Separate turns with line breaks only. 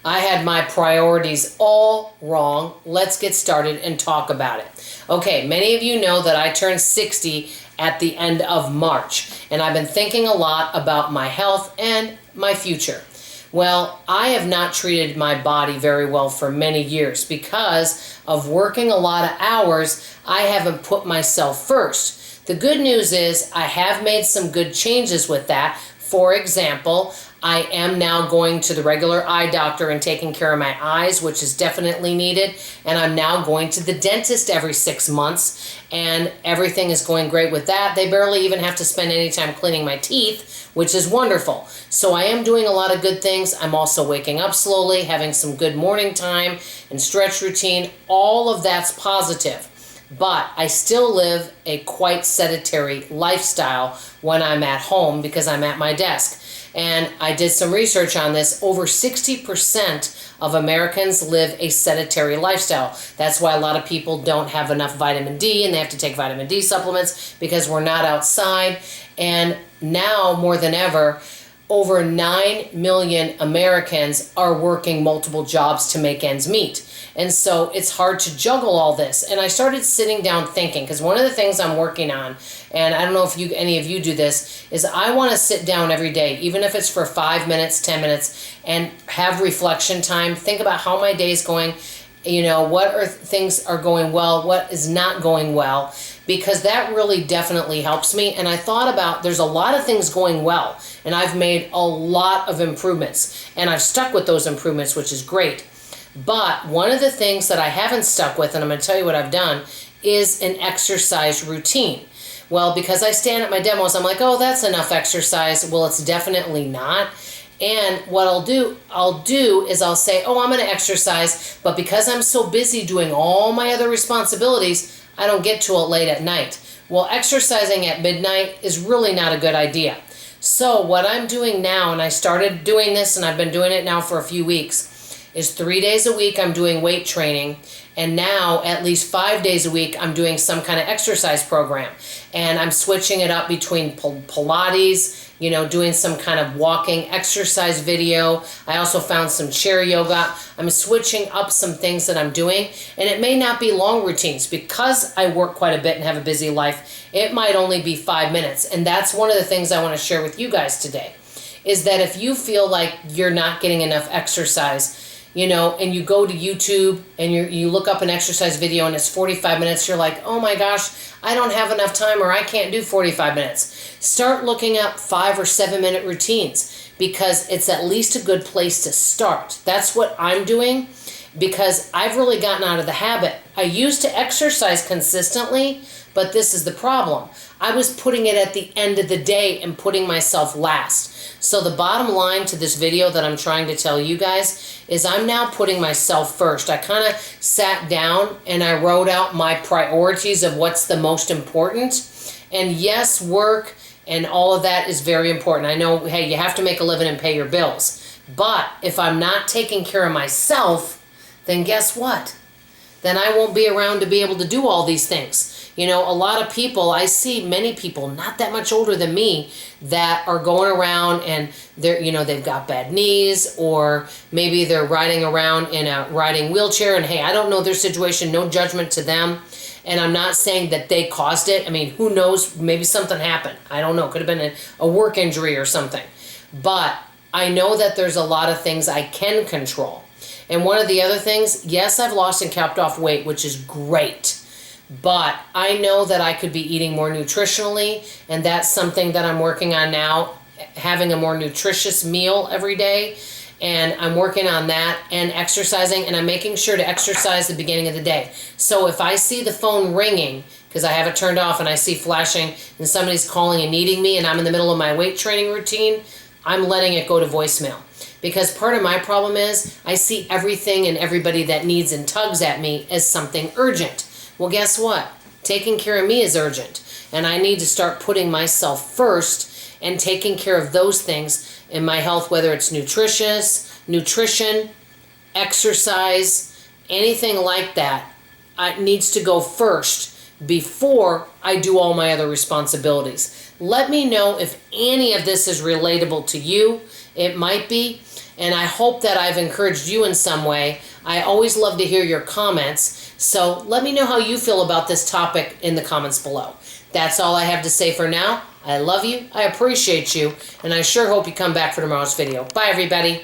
I had my priorities all wrong. Let's get started and talk about it. Okay, many of you know that I turned 60 at the end of March, and I've been thinking a lot about my health and my future. Well, I have not treated my body very well for many years because of working a lot of hours. I haven't put myself first. The good news is I have made some good changes with that. For example, I am now going to the regular eye doctor and taking care of my eyes, which is definitely needed. And I'm now going to the dentist every 6 months, and everything is going great with that. They barely even have to spend any time cleaning my teeth, which is wonderful. So I am doing a lot of good things. I'm also waking up slowly, having some good morning time and stretch routine. All of that's positive. But I still live a quite sedentary lifestyle when I'm at home because I'm at my desk. And I did some research on this. Over 60% of Americans live a sedentary lifestyle. That's why a lot of people don't have enough vitamin D and they have to take vitamin D supplements because we're not outside. And now more than ever, over 9 million Americans are working multiple jobs to make ends meet. And so it's hard to juggle all this. And I started sitting down thinking, because one of the things I'm working on, and I don't know if any of you do this, is I want to sit down every day, even if it's for 5 minutes, 10 minutes, and have reflection time. Think about how my day is going, what things are going well, what is not going well, because that really definitely helps me. And I thought about, there's a lot of things going well, and I've made a lot of improvements, and I've stuck with those improvements, which is great. But one of the things that I haven't stuck with, and I'm going to tell you what I've done, is an exercise routine. Well, because I stand at my demos, I'm like, oh, that's enough exercise. Well, it's definitely not. And what I'll do is I'll say, oh, I'm going to exercise, but because I'm so busy doing all my other responsibilities, I don't get to it late at night. Well, exercising at midnight is really not a good idea. So what I'm doing now, and I started doing this, and I've been doing it now for a few weeks, is 3 days a week I'm doing weight training, and now at least 5 days a week I'm doing some kind of exercise program. And I'm switching it up between Pilates, doing some kind of walking exercise video. I also found some chair yoga. I'm switching up some things that I'm doing, and it may not be long routines because I work quite a bit and have a busy life. It might only be 5 minutes, and that's one of the things I want to share with you guys today, is that if you feel like you're not getting enough exercise, and you go to YouTube and you look up an exercise video and it's 45 minutes, you're like, oh my gosh, I don't have enough time, or I can't do 45 minutes. Start looking up 5 or 7 minute routines, because it's at least a good place to start. That's what I'm doing, because I've really gotten out of the habit. I used to exercise consistently, but this is the problem. I was putting it at the end of the day and putting myself last. So the bottom line to this video that I'm trying to tell you guys is I'm now putting myself first. I kind of sat down and I wrote out my priorities of what's the most important. And yes, work and all of that is very important. I know, hey, you have to make a living and pay your bills. But if I'm not taking care of myself, then guess what? Then I won't be around to be able to do all these things. A lot of people, I see many people not that much older than me that are going around and they've got bad knees, or maybe they're riding around in a riding wheelchair, and hey, I don't know their situation, no judgment to them. And I'm not saying that they caused it. I mean, who knows? Maybe something happened. I don't know. Could have been a work injury or something. But I know that there's a lot of things I can control. And one of the other things, yes, I've lost and kept off weight, which is great. But I know that I could be eating more nutritionally, and that's something that I'm working on now, having a more nutritious meal every day. And I'm working on that, and exercising, and I'm making sure to exercise the beginning of the day. So if I see the phone ringing, because I have it turned off, and I see flashing, and somebody's calling and needing me, and I'm in the middle of my weight training routine, I'm letting it go to voicemail. Because part of my problem is I see everything and everybody that needs and tugs at me as something urgent. Well, guess what? Taking care of me is urgent, and I need to start putting myself first and taking care of those things in my health, whether it's nutrition, exercise, anything like that. It needs to go first before I do all my other responsibilities. Let me know if any of this is relatable to you. It might be. and I hope that I've encouraged you in some way. I always love to hear your comments, so let me know how you feel about this topic in the comments below. That's all I have to say for now. I love you, I appreciate you, and I sure hope you come back for tomorrow's video. Bye, everybody.